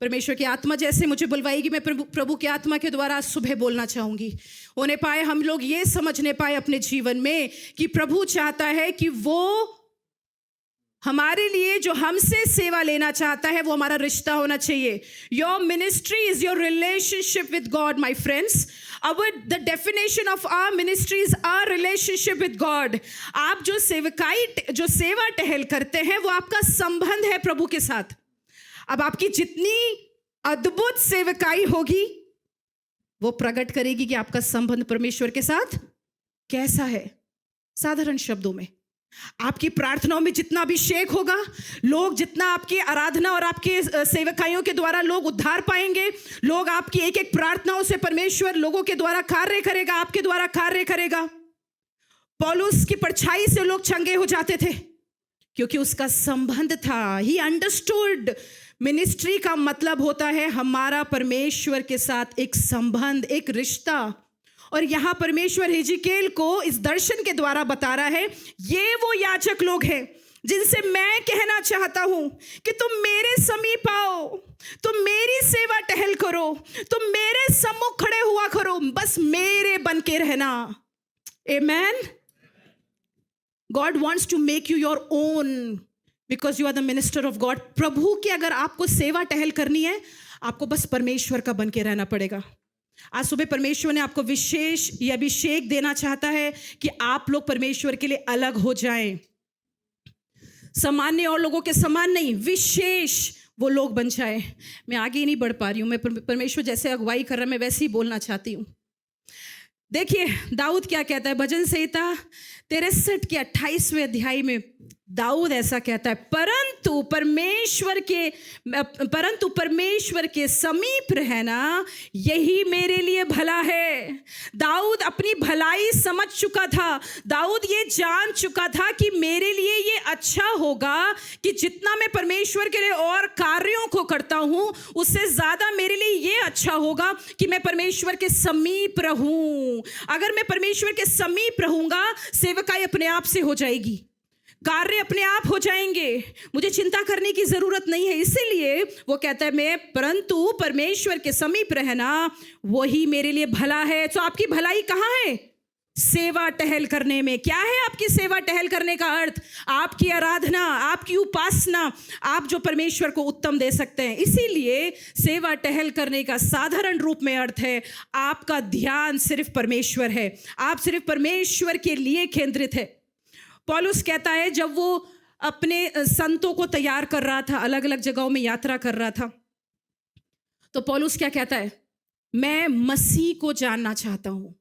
परमेश्वर की आत्मा जैसे मुझे बुलवाएगी, मैं प्रभु की आत्मा के द्वारा आज सुबह बोलना चाहूंगी। होने पाए हम लोग ये समझने पाए अपने जीवन में कि प्रभु चाहता है कि वो हमारे लिए, जो हमसे सेवा लेना चाहता है, वो हमारा रिश्ता होना चाहिए। Your ministry is your relationship with God, my friends. The definition of our ministry is our relationship with God. आप जो सेवा टहल करते हैं, वो आपका संबंध है प्रभु के साथ। अब आपकी जितनी अद्भुत सेवकाई होगी, वो प्रकट करेगी कि आपका संबंध परमेश्वर के साथ कैसा है। साधारण शब्दों में, आपकी प्रार्थनाओं में जितना अभिषेक होगा, लोग जितना आपकी आराधना और आपके सेवकाइयों के द्वारा लोग उद्धार पाएंगे, लोग आपकी एक एक प्रार्थनाओं से परमेश्वर लोगों के द्वारा कार्य करेगा, आपके द्वारा कार्य करेगा। पौलुस की परछाई से लोग चंगे हो जाते थे, क्योंकि उसका संबंध था। He understood. मिनिस्ट्री का मतलब होता है हमारा परमेश्वर के साथ एक संबंध, एक रिश्ता। और यहां परमेश्वर हिजकिय्येल को इस दर्शन के द्वारा बता रहा है, ये वो याजक लोग हैं जिनसे मैं कहना चाहता हूं कि तुम मेरे समीप आओ, तुम मेरी सेवा टहल करो, तुम मेरे सम्मुख खड़े हुआ करो, बस मेरे बन के रहना। आमेन। God wants to make you your own because you are the minister of God. प्रभु की अगर आपको सेवा टहल करनी है, आपको बस परमेश्वर का बन के रहना पड़ेगा। आज सुबह परमेश्वर ने आपको विशेष ये अभिषेक देना चाहता है कि आप लोग परमेश्वर के लिए अलग हो जाएं, सामान्य और लोगों के समान नहीं, विशेष वो लोग बन जाए। मैं आगे ही नहीं बढ़ पा रही हूँ, मैं परमेश्वर जैसे अगुवाई कर रहा है, मैं वैसे ही बोलना चाहती हूँ। देखिए दाऊद क्या कहता है, भजन संहिता 63 के 28वें अध्याय में दाऊद ऐसा कहता है, परंतु परमेश्वर के समीप रहना यही मेरे लिए भला है। दाऊद अपनी भलाई समझ चुका था। दाऊद ये जान चुका था कि मेरे लिए ये अच्छा होगा कि जितना मैं परमेश्वर के लिए और कार्यों को करता हूं, उससे ज्यादा मेरे लिए ये अच्छा होगा कि मैं परमेश्वर के समीप रहूं। अगर मैं परमेश्वर के समीप रहूंगा, सेवकाई अपने आप से हो जाएगी, कार्य अपने आप हो जाएंगे, मुझे चिंता करने की जरूरत नहीं है। इसीलिए वो कहता है परंतु परमेश्वर के समीप रहना वही मेरे लिए भला है। तो आपकी भलाई कहाँ है? सेवा टहल करने में। क्या है आपकी सेवा टहल करने का अर्थ? आपकी आराधना, आपकी उपासना, आप जो परमेश्वर को उत्तम दे सकते हैं। इसीलिए सेवा टहल करने का साधारण रूप में अर्थ है आपका ध्यान सिर्फ परमेश्वर है, आप सिर्फ परमेश्वर के लिए केंद्रित है। पौलुस कहता है, जब वो अपने संतों को तैयार कर रहा था, अलग अलग जगहों में यात्रा कर रहा था, तो पौलुस क्या कहता है? मैं मसीह को जानना चाहता हूं।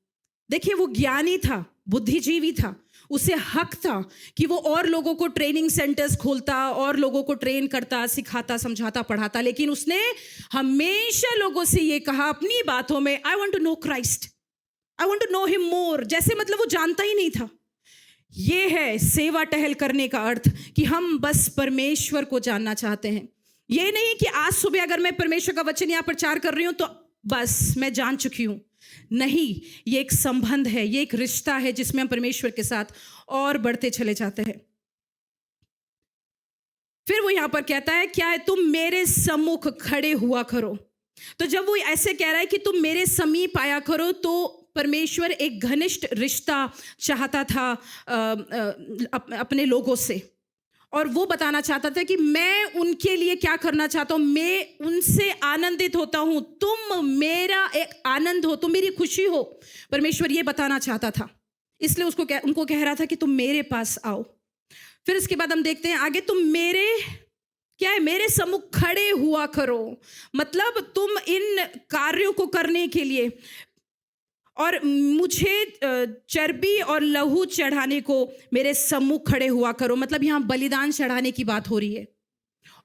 देखिए वो ज्ञानी था, बुद्धिजीवी था, उसे हक था कि वो और लोगों को ट्रेनिंग सेंटर्स खोलता और लोगों को ट्रेन करता, सिखाता, समझाता, पढ़ाता, लेकिन उसने हमेशा लोगों से ये कहा अपनी बातों में, I want to know Christ, I want to know him more. जैसे मतलब वो जानता ही नहीं था। ये है सेवा टहल करने का अर्थ, कि हम बस परमेश्वर को जानना चाहते हैं। ये नहीं कि आज सुबह अगर मैं परमेश्वर का वचन यहाँ प्रचार कर रही हूं तो बस मैं जान चुकी हूं। नहीं, ये एक संबंध है, ये एक रिश्ता है जिसमें हम परमेश्वर के साथ और बढ़ते चले जाते हैं। फिर वो यहां पर कहता है, क्या है? तुम मेरे सम्मुख खड़े हुआ करो। तो जब वो ऐसे कह रहा है कि तुम मेरे समीप आया करो, तो परमेश्वर एक घनिष्ठ रिश्ता चाहता था अपने लोगों से। और वो बताना चाहता था कि मैं उनके लिए क्या करना चाहता हूँ, मैं उनसे आनंदित होता हूँ, तुम मेरा एक आनंद हो, तुम मेरी खुशी हो। परमेश्वर ये बताना चाहता था, इसलिए उनको कह रहा था कि तुम मेरे पास आओ। फिर इसके बाद हम देखते हैं आगे, तुम मेरे क्या है, मेरे सम्मुख खड़े हुआ करो। मतलब तुम इन कार्यों को करने के लिए और मुझे चर्बी और लहू चढ़ाने को मेरे सम्मुख खड़े हुआ करो। मतलब यहाँ बलिदान चढ़ाने की बात हो रही है।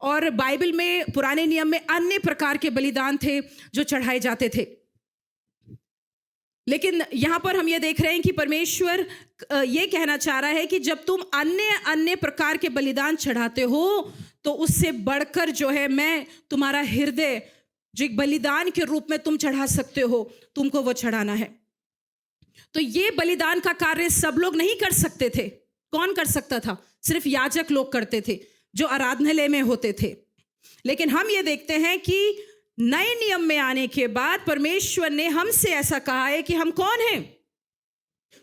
और बाइबल में, पुराने नियम में अन्य प्रकार के बलिदान थे जो चढ़ाए जाते थे, लेकिन यहाँ पर हम ये देख रहे हैं कि परमेश्वर ये कहना चाह रहा है कि जब तुम अन्य अन्य प्रकार के बलिदान चढ़ाते हो तो उससे बढ़कर जो है, मैं तुम्हारा हृदय जो एक बलिदान के रूप में तुम चढ़ा सकते हो, तुमको वो चढ़ाना है। तो ये बलिदान का कार्य सब लोग नहीं कर सकते थे। कौन कर सकता था? सिर्फ याजक लोग करते थे जो आराधनालय में होते थे। लेकिन हम ये देखते हैं कि नए नियम में आने के बाद परमेश्वर ने हमसे ऐसा कहा है कि हम कौन हैं?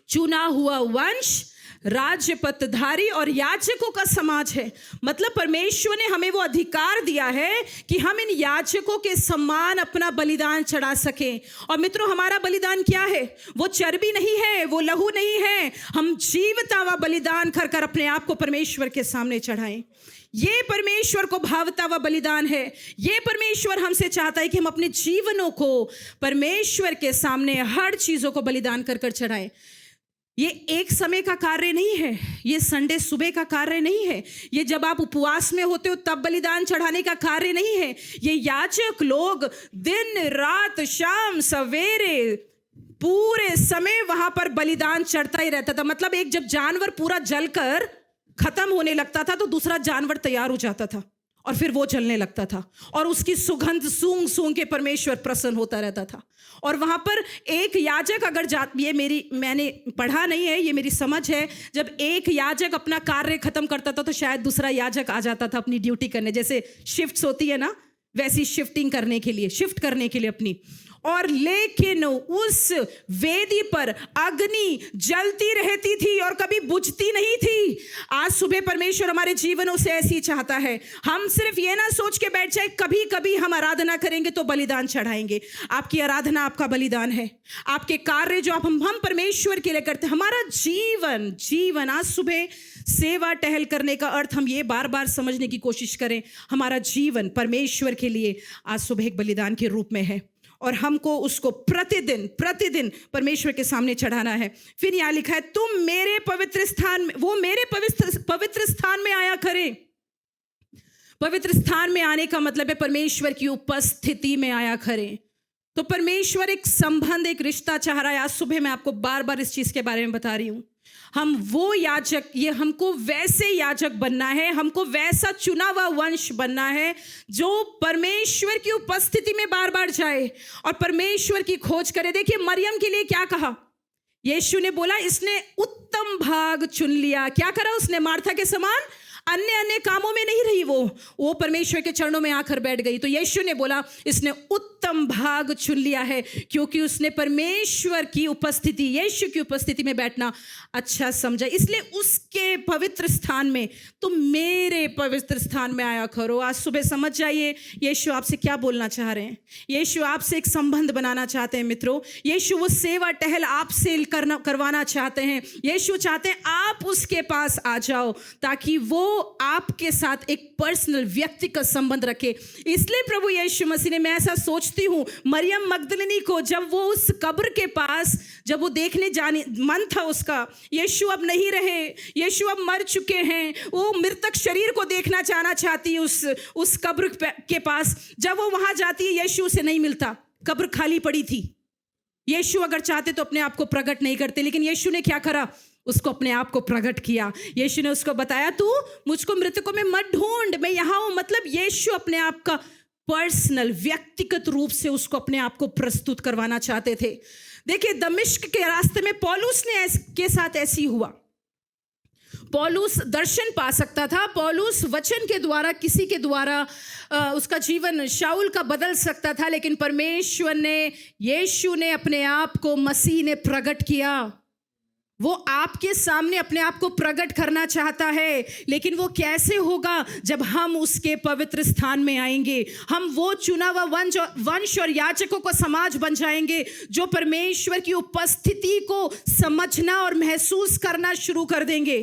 चुना हुआ वंश, राज्य पत्रधारी और याजकों का समाज है। मतलब परमेश्वर ने हमें वो अधिकार दिया है कि हम इन याजकों के समान अपना बलिदान चढ़ा सकें। और मित्रों, हमारा बलिदान क्या है? वो चर्बी नहीं है, वो लहू नहीं है। हम जीवता हुआ बलिदान कर कर अपने आप को परमेश्वर के सामने चढ़ाएं। ये परमेश्वर को भावता हुआ बलिदान है। ये परमेश्वर हमसे चाहता है कि हम अपने जीवनों को परमेश्वर के सामने हर चीजों को बलिदान कर कर चढ़ाएं। ये एक समय का कार्य नहीं है, ये संडे सुबह का कार्य नहीं है, ये जब आप उपवास में होते हो तब बलिदान चढ़ाने का कार्य नहीं है। ये याजक लोग दिन रात शाम सवेरे पूरे समय वहां पर बलिदान चढ़ता ही रहता था। मतलब एक जब जानवर पूरा जलकर खत्म होने लगता था तो दूसरा जानवर तैयार हो जाता था और फिर वो जलने लगता था और उसकी सुगंध सूंघ सूंघ के परमेश्वर प्रसन्न होता रहता था। और वहां पर एक याजक अगर ये मैंने पढ़ा नहीं है, ये मेरी समझ है, जब एक याजक अपना कार्य खत्म करता था तो शायद दूसरा याजक आ जाता था अपनी ड्यूटी करने। जैसे शिफ्ट्स होती है ना, वैसी शिफ्ट करने के लिए अपनी। और लेकिन उस वेदी पर अग्नि जलती रहती थी और कभी बुझती नहीं थी। आज सुबह परमेश्वर हमारे जीवनों से ऐसी चाहता है। हम सिर्फ ये ना सोच के बैठ जाए कभी कभी हम आराधना करेंगे तो बलिदान चढ़ाएंगे। आपकी आराधना आपका बलिदान है। आपके कार्य जो हम परमेश्वर के लिए करते हैं, हमारा जीवन आज सुबह सेवा टहल करने का अर्थ हम ये बार बार समझने की कोशिश करें। हमारा जीवन परमेश्वर के लिए आज सुबह एक बलिदान के रूप में है और हमको उसको प्रतिदिन परमेश्वर के सामने चढ़ाना है। फिर यहाँ लिखा है, तुम मेरे पवित्र स्थान में, वो मेरे पवित्र स्थान में आया करें। पवित्र स्थान में आने का मतलब है परमेश्वर की उपस्थिति में आया करें। तो परमेश्वर एक संबंध, एक रिश्ता चाह रहा है। आज सुबह मैं आपको बार बार इस चीज के बारे में बता रही हूं। हम वो याजक, ये हमको वैसे याजक बनना है, हमको वैसा चुना हुआ वंश बनना है जो परमेश्वर की उपस्थिति में बार बार जाए और परमेश्वर की खोज करे। देखिए मरियम के लिए क्या कहा यीशु ने? बोला इसने उत्तम भाग चुन लिया। क्या करा उसने? मार्था के समान अन्य कामों में नहीं रही, वो परमेश्वर के चरणों में आकर बैठ गई। तो यीशु ने बोला इसने उत्तम भाग चुन लिया है क्योंकि उसने परमेश्वर की उपस्थिति, यीशु की उपस्थिति में बैठना अच्छा समझा। इसलिए उसके पवित्र स्थान में, तुम मेरे पवित्र स्थान में आया करो। आज सुबह समझ जाइए यीशु आपसे क्या बोलना चाह रहे हैं। यीशु आपसे एक संबंध बनाना चाहते हैं मित्रों। यीशु वो सेवा टहल आपसे करवाना चाहते हैं। यीशु चाहते हैं आप उसके पास आ जाओ ताकि वो आपके साथ एक पर्सनल व्यक्तिगत संबंध रखे। इसलिए प्रभु यीशु मसीह ने, मैं ऐसा सोचती हूँ, मरियम मगदलिनी को जब वो उस कब्र के पास, जब वो देखने जाने मन था उसका, यीशु अब नहीं रहे, यीशु अब मर चुके हैं, वो मृतक शरीर को देखना चाहना चाहती है उस कब्र के पास। जब वो वहां जाती है यीशु से नहीं मिलता, कब्र खाली पड़ी थी। यीशु अगर चाहते तो अपने आप को प्रकट नहीं करते, लेकिन यीशु ने क्या करा? उसको अपने आप को प्रकट किया। यीशु ने उसको बताया तू मुझको मृतकों में मत ढूंढ, मैं यहाँ हूं। मतलब यीशु अपने आप का पर्सनल व्यक्तिगत रूप से उसको अपने आप को प्रस्तुत करवाना चाहते थे। देखिए दमिश्क के रास्ते में पौलुस ने के साथ ऐसी हुआ। पौलुस दर्शन पा सकता था, पौलुस वचन के द्वारा, किसी के द्वारा उसका जीवन शाऊल का बदल सकता था, लेकिन परमेश्वर ने, यीशु ने अपने आप को, मसीह ने प्रकट किया। वो आपके सामने अपने आप को प्रकट करना चाहता है, लेकिन वो कैसे होगा? जब हम उसके पवित्र स्थान में आएंगे। हम वो चुना हुआ वंश और याजकों को समाज बन जाएंगे जो परमेश्वर की उपस्थिति को समझना और महसूस करना शुरू कर देंगे।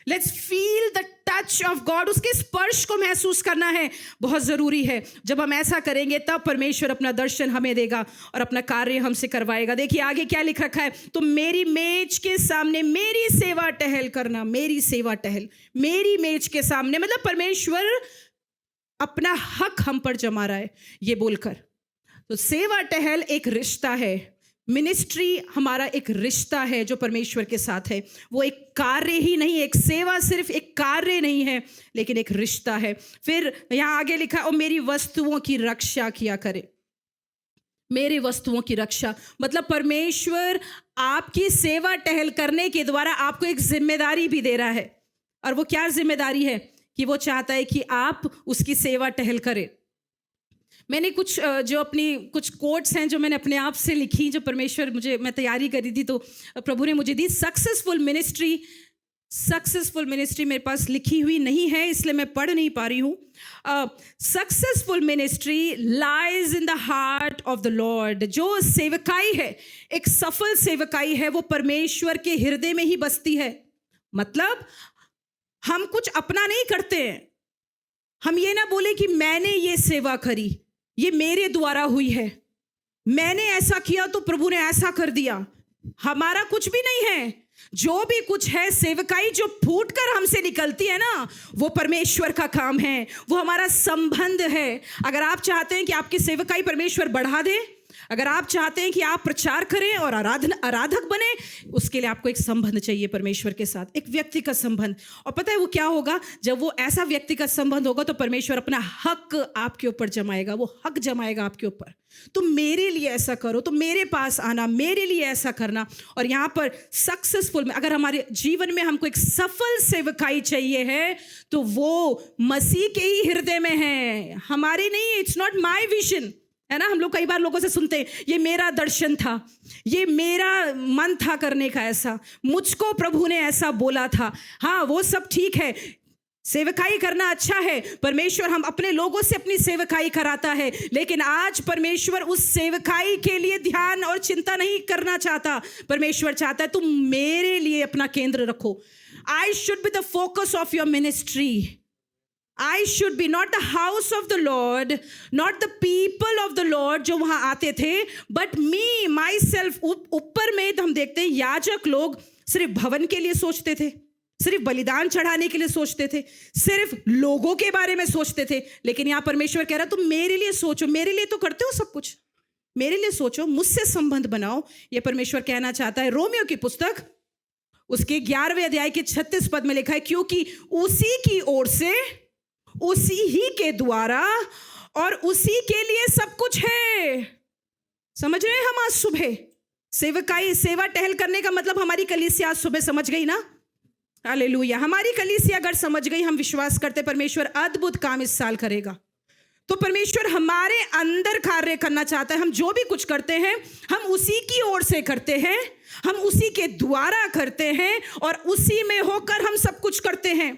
Let's feel the touch of God, उसके स्पर्श को महसूस करना है, बहुत जरूरी है। जब हम ऐसा करेंगे तब परमेश्वर अपना दर्शन हमें देगा और अपना कार्य हमसे करवाएगा। देखिए आगे क्या लिख रखा है, तो मेरी मेज के सामने मेरी सेवा टहल करना। मेरी सेवा टहल, मेरी मेज के सामने, मतलब परमेश्वर अपना हक हम पर जमा रहा है ये बोलकर। तो सेवा टहल एक रिश्ता है, मिनिस्ट्री हमारा एक रिश्ता है जो परमेश्वर के साथ है। वो एक कार्य ही नहीं, एक सेवा सिर्फ एक कार्य नहीं है, लेकिन एक रिश्ता है। फिर यहाँ आगे लिखा, और मेरी वस्तुओं की रक्षा किया करे। मेरी वस्तुओं की रक्षा मतलब परमेश्वर आपकी सेवा टहल करने के द्वारा आपको एक जिम्मेदारी भी दे रहा है। और वो क्या जिम्मेदारी है? कि वो चाहता है कि आप उसकी सेवा टहल करें। मैंने कुछ कोट्स हैं जो मैंने अपने आप से लिखी, जो परमेश्वर मैं तैयारी करी थी तो प्रभु ने मुझे दी। सक्सेसफुल मिनिस्ट्री मेरे पास लिखी हुई नहीं है, इसलिए मैं पढ़ नहीं पा रही हूँ। Successful ministry lies in the heart of the Lord. जो सेवकाई है, एक सफल सेवकाई है, वो परमेश्वर के हृदय में ही बसती है। मतलब हम कुछ अपना नहीं करते हैं। हम ये ना बोले कि मैंने ये सेवा करी, ये मेरे द्वारा हुई है, मैंने ऐसा किया तो प्रभु ने ऐसा कर दिया। हमारा कुछ भी नहीं है। जो भी कुछ है, सेवकाई जो फूट कर हमसे निकलती है ना, वो परमेश्वर का काम है, वो हमारा संबंध है। अगर आप चाहते हैं कि आपकी सेवकाई परमेश्वर बढ़ा दे, अगर आप चाहते हैं कि आप प्रचार करें और आराधक बने, उसके लिए आपको एक संबंध चाहिए परमेश्वर के साथ, एक व्यक्तिगत संबंध। और पता है वो क्या होगा? जब वो ऐसा व्यक्तिगत संबंध होगा तो परमेश्वर अपना हक आपके ऊपर जमाएगा, वो हक जमाएगा आपके ऊपर। तो मेरे लिए ऐसा करो, तो मेरे पास आना, मेरे लिए ऐसा करना। और यहाँ पर सक्सेसफुल में, अगर हमारे जीवन में हमको एक सफल सेवकाई चाहिए है तो वो मसीह के ही हृदय में है, हमारी नहीं। इट्स नॉट माई विजन, है ना। हम लोग कई बार लोगों से सुनते हैं, ये मेरा दर्शन था, ये मेरा मन था करने का, ऐसा मुझको प्रभु ने ऐसा बोला था। हाँ, वो सब ठीक है, सेवकाई करना अच्छा है, परमेश्वर हम अपने लोगों से अपनी सेवकाई कराता है। लेकिन आज परमेश्वर उस सेवकाई के लिए ध्यान और चिंता नहीं करना चाहता। परमेश्वर चाहता है तुम मेरे लिए अपना केंद्र रखो। I should be the focus of your ministry. I should be not the house of the Lord, not the people of the Lord जो वहाँ आते थे, but me, myself। ऊपर में हम देखते हैं याजक लोग सिर्फ भवन के लिए सोचते थे, सिर्फ बलिदान चढ़ाने के लिए सोचते थे, सिर्फ लोगों के बारे में सोचते थे। लेकिन यहाँ परमेश्वर कह रहा तुम मेरे लिए सोचो, मेरे लिए तो करते हो सब कुछ, मेरे लिए सोचो, मुझसे संबंध बनाओ। ये परमेश्वर कहना चाहता है। रोमियो की पुस्तक उसके 11वें अध्याय के 36 पद में लिखा है, क्योंकि उसी की ओर से, उसी ही के द्वारा और उसी के लिए सब कुछ है। समझ रहे हैं हम? आज सुबह सेवकाई, सेवा टहल करने का मतलब हमारी कलीसिया आज सुबह समझ गई ना। हालेलुया। हमारी कलीसिया अगर समझ गई, हम विश्वास करते परमेश्वर अद्भुत काम इस साल करेगा। तो परमेश्वर हमारे अंदर कार्य करना चाहता है। हम जो भी कुछ करते हैं हम उसी की ओर से करते हैं, हम उसी के द्वारा करते हैं और उसी में होकर हम सब कुछ करते हैं।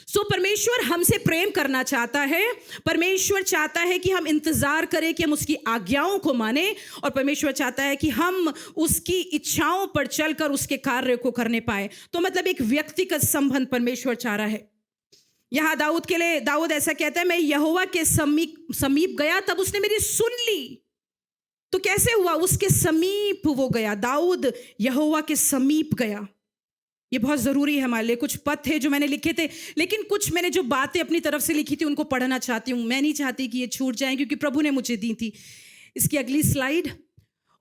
सो परमेश्वर हमसे प्रेम करना चाहता है। परमेश्वर चाहता है कि हम इंतजार करें, कि हम उसकी आज्ञाओं को माने, और परमेश्वर चाहता है कि हम उसकी इच्छाओं पर चलकर उसके कार्य को करने पाए। तो मतलब एक व्यक्तिगत संबंध परमेश्वर चाह रहा है। यहाँ दाऊद के लिए, दाऊद ऐसा कहता है, मैं यहोवा के समीप गया तब उसने मेरी सुन ली। तो कैसे हुआ? उसके समीप वो गया, दाऊद यहोवा के समीप गया। ये बहुत ज़रूरी है हमारे लिए। कुछ पद थे जो मैंने लिखे थे, लेकिन कुछ मैंने जो बातें अपनी तरफ से लिखी थी उनको पढ़ना चाहती हूँ। मैं नहीं चाहती कि ये छूट जाए, क्योंकि प्रभु ने मुझे दी थी। इसकी अगली स्लाइड।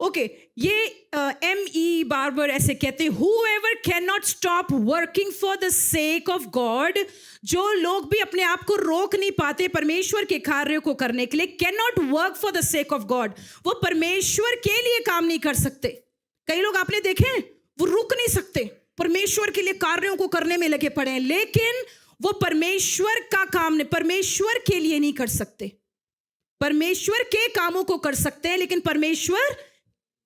ओके, ये M.E. बार्बर ऐसे कहते हैं, whoever cannot stop working for the sake of God। जो लोग भी अपने आप को रोक नहीं पाते परमेश्वर के कार्य को करने के लिए, cannot work for the sake of God, वो परमेश्वर के लिए काम नहीं कर सकते। कई लोग आपने देखे हैं, वो रुक नहीं सकते, परमेश्वर के लिए कार्यों को करने में लगे पड़े हैं, लेकिन वो परमेश्वर का काम नहीं, परमेश्वर के लिए नहीं कर सकते। परमेश्वर के कामों को कर सकते हैं, लेकिन परमेश्वर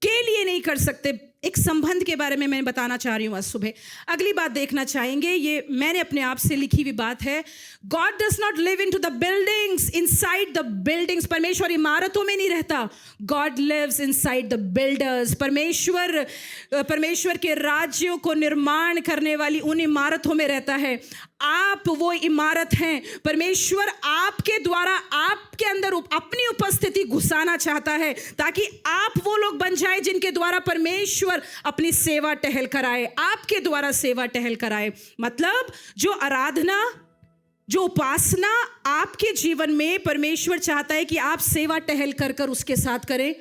के लिए नहीं कर सकते। एक संबंध के बारे में मैं बताना चाह रही हूँ आज सुबह। अगली बात देखना चाहेंगे, ये मैंने अपने आप से लिखी हुई बात है। God does not live into the buildings, inside the buildings. परमेश्वर इमारतों में नहीं रहता, God lives inside the builders. परमेश्वर के राज्यों को निर्माण करने वाली उन इमारतों में रहता है। आप वो इमारत हैं। परमेश्वर आपके द्वारा आपके अंदर अपनी उपस्थिति घुसाना चाहता है, ताकि आप वो लोग बन जाए जिनके द्वारा परमेश्वर अपनी सेवा टहल कराए, आपके द्वारा सेवा टहल कराए। मतलब जो आराधना, जो उपासना आपके जीवन में परमेश्वर चाहता है कि आप सेवा टहल कर कर उसके साथ करें,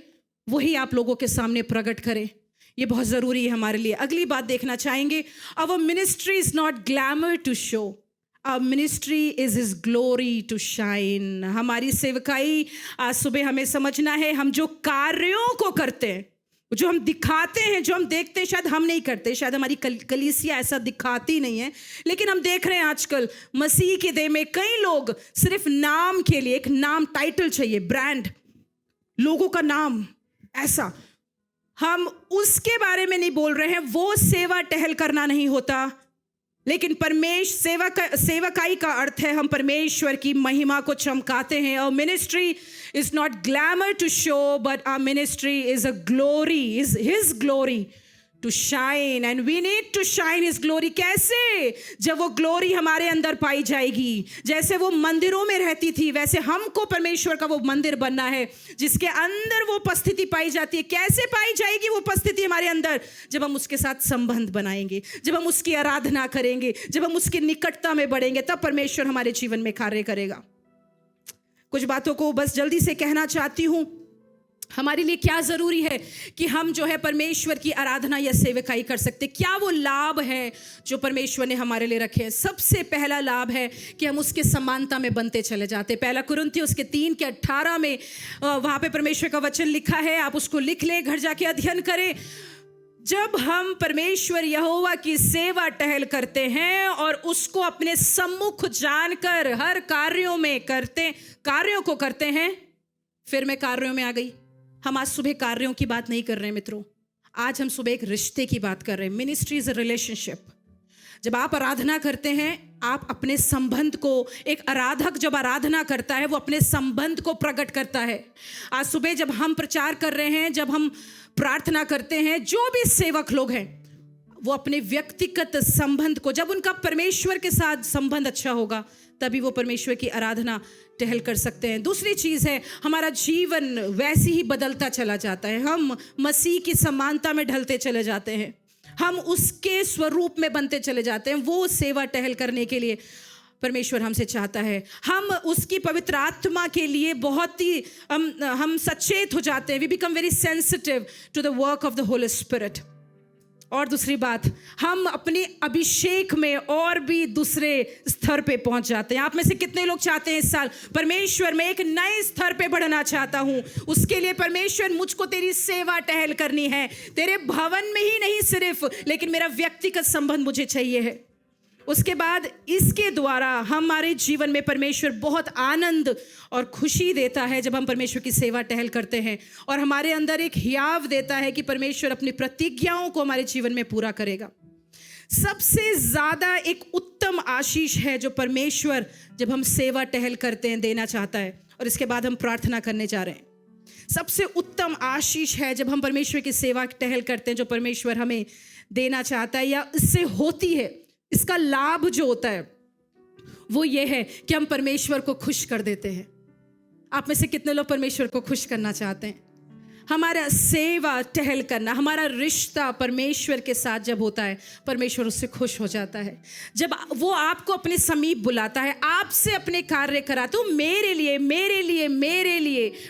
वही आप लोगों के सामने प्रकट करें। ये बहुत ज़रूरी है हमारे लिए। अगली बात देखना चाहेंगे, our ministry is not glamour to show, our ministry is his glory to shine. हमारी सेवकाई आज सुबह हमें समझना है, हम जो कार्यों को करते हैं, जो हम दिखाते हैं, जो हम देखते हैं, शायद हम नहीं करते, शायद हमारी कलीसिया ऐसा दिखाती नहीं है, लेकिन हम देख रहे हैं आजकल मसीह के देह में कई लोग सिर्फ नाम के लिए, एक नाम, टाइटल चाहिए, ब्रांड, लोगों का नाम, ऐसा। हम उसके बारे में नहीं बोल रहे हैं, वो सेवा टहल करना नहीं होता, लेकिन सेवकाई का अर्थ है हम परमेश्वर की महिमा को चमकाते हैं। और ministry is not glamour to show, but our ministry is a glory, is his glory to shine, and we need to shine his glory. कैसे? जब वो ग्लोरी हमारे अंदर पाई जाएगी। जैसे वो मंदिरों में रहती थी, वैसे हमको परमेश्वर का वो मंदिर बनना है जिसके अंदर वो उपस्थिति पाई जाती है। कैसे पाई जाएगी वो उपस्थिति हमारे अंदर? जब हम उसके साथ संबंध बनाएंगे, जब हम उसकी आराधना करेंगे, जब हम उसकी निकटता में बढ़ेंगे, तब परमेश्वर हमारे जीवन में कार्य करेगा। कुछ बातों को बस जल्दी से कहना चाहती हूँ। हमारे लिए क्या ज़रूरी है कि हम जो है परमेश्वर की आराधना या सेवकाई कर सकते। क्या वो लाभ है जो परमेश्वर ने हमारे लिए रखे हैं? सबसे पहला लाभ है कि हम उसके समानता में बनते चले जाते। पहला कुरिन्थियों उसके 3:18 में वहाँ पे परमेश्वर का वचन लिखा है, आप उसको लिख लें, घर जाके अध्ययन करें। जब हम परमेश्वर यहोवा की सेवा टहल करते हैं और उसको अपने सम्मुख जानकर हर कार्यों को करते हैं, फिर मैं कार्यों में आ गई। हम आज सुबह कार्यों की बात नहीं कर रहे हैं मित्रों, आज हम सुबह एक रिश्ते की बात कर रहे हैं। Ministry is a relationship. जब आप आराधना करते हैं, आप अपने संबंध को, एक आराधक जब आराधना करता है वो अपने संबंध को प्रकट करता है। आज सुबह जब हम प्रचार कर रहे हैं, जब हम प्रार्थना करते हैं, जो भी सेवक लोग हैं वो अपने व्यक्तिगत संबंध को, जब उनका परमेश्वर के साथ संबंध अच्छा होगा, तभी वो परमेश्वर की आराधना टहल कर सकते हैं। दूसरी चीज़ है, हमारा जीवन वैसे ही बदलता चला जाता है। हम मसीह की समानता में ढलते चले जाते हैं, हम उसके स्वरूप में बनते चले जाते हैं। वो सेवा टहल करने के लिए परमेश्वर हमसे चाहता है। हम उसकी पवित्र आत्मा के लिए बहुत ही हम सचेत हो जाते हैं। We become very sensitive to the work of the Holy Spirit. और दूसरी बात, हम अपने अभिषेक में और भी दूसरे स्तर पे पहुंच जाते हैं। आप में से कितने लोग चाहते हैं इस साल, परमेश्वर मैं एक नए स्तर पे बढ़ना चाहता हूं, उसके लिए परमेश्वर मुझको तेरी सेवा टहल करनी है, तेरे भवन में ही नहीं सिर्फ, लेकिन मेरा व्यक्तिगत संबंध मुझे चाहिए है। उसके बाद इसके द्वारा हमारे जीवन में परमेश्वर बहुत आनंद और खुशी देता है जब हम परमेश्वर की सेवा टहल करते हैं, और हमारे अंदर एक हियाव देता है कि परमेश्वर अपनी प्रतिज्ञाओं को हमारे जीवन में पूरा करेगा। सबसे ज़्यादा एक उत्तम आशीष है जो परमेश्वर जब हम सेवा टहल करते हैं देना चाहता है, और इसके बाद हम प्रार्थना करने जा रहे हैं। सबसे उत्तम आशीष है जब हम परमेश्वर की सेवा टहल करते हैं, जो परमेश्वर हमें देना चाहता है या इससे होती है। इसका लाभ जो होता है वो ये है कि हम परमेश्वर को खुश कर देते हैं। आप में से कितने लोग परमेश्वर को खुश करना चाहते हैं? हमारा सेवा टहल करना, हमारा रिश्ता परमेश्वर के साथ जब होता है, परमेश्वर उससे खुश हो जाता है। जब वो आपको अपने समीप बुलाता है, आपसे अपने कार्य कराते हो, मेरे लिए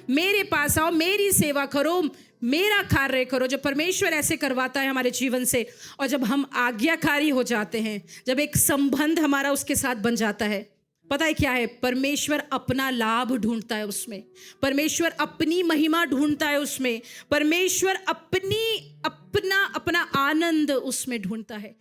मेरे पास आओ, मेरी सेवा करो, मेरा कार्य करो। जब परमेश्वर ऐसे करवाता है हमारे जीवन से, और जब हम आज्ञाकारी हो जाते हैं, जब एक संबंध हमारा उसके साथ बन जाता है, पता है क्या है? परमेश्वर अपना लाभ ढूंढता है उसमें, परमेश्वर अपनी महिमा ढूंढता है उसमें, परमेश्वर अपना आनंद उसमें ढूंढता है।